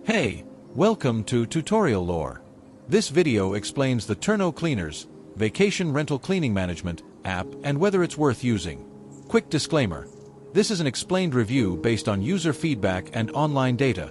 Hey, welcome to Tutorial Lore. This video explains the Turno Cleaners, vacation rental cleaning management app and whether it's worth using. Quick disclaimer. This is an explained review based on user feedback and online data,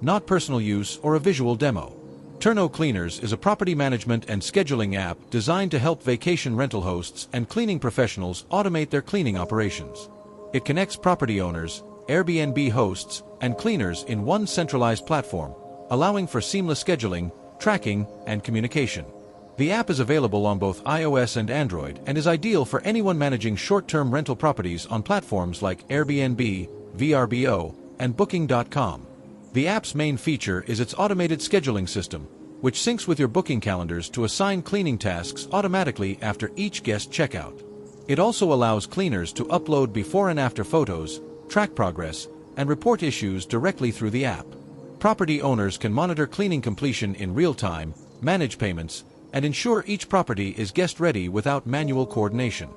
not personal use or a visual demo. Turno Cleaners is a property management and scheduling app designed to help vacation rental hosts and cleaning professionals automate their cleaning operations. It connects property owners, Airbnb hosts, and cleaners in one centralized platform, allowing for seamless scheduling, tracking, and communication. The app is available on both iOS and Android and is ideal for anyone managing short-term rental properties on platforms like Airbnb, VRBO, and Booking.com. The app's main feature is its automated scheduling system, which syncs with your booking calendars to assign cleaning tasks automatically after each guest checkout. It also allows cleaners to upload before and after photos, track progress, and report issues directly through the app. Property owners can monitor cleaning completion in real time, manage payments, and ensure each property is guest-ready without manual coordination.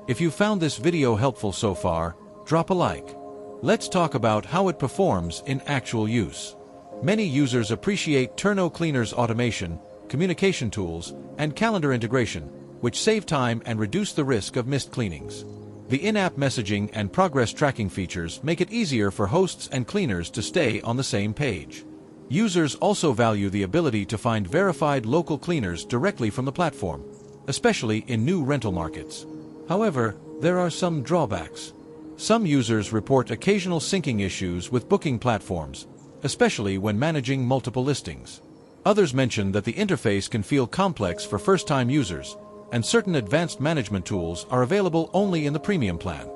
If you found this video helpful so far, drop a like. Let's talk about how it performs in actual use. Many users appreciate Turno Cleaners' automation, communication tools, and calendar integration, which save time and reduce the risk of missed cleanings. The in-app messaging and progress tracking features make it easier for hosts and cleaners to stay on the same page. Users also value the ability to find verified local cleaners directly from the platform, especially in new rental markets. However, there are some drawbacks. Some users report occasional syncing issues with booking platforms, especially when managing multiple listings. Others mention that the interface can feel complex for first-time users, and certain advanced management tools are available only in the premium plan.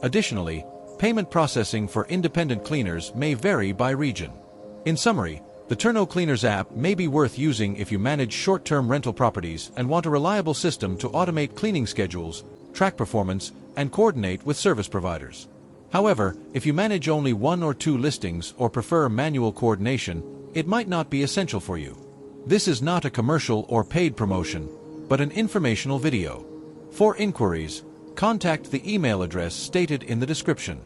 Additionally, payment processing for independent cleaners may vary by region. In summary, the Turno Cleaners app may be worth using if you manage short-term rental properties and want a reliable system to automate cleaning schedules, track performance, and coordinate with service providers. However, if you manage only one or two listings or prefer manual coordination, it might not be essential for you. This is not a commercial or paid promotion, but an informational video. For inquiries, contact the email address stated in the description.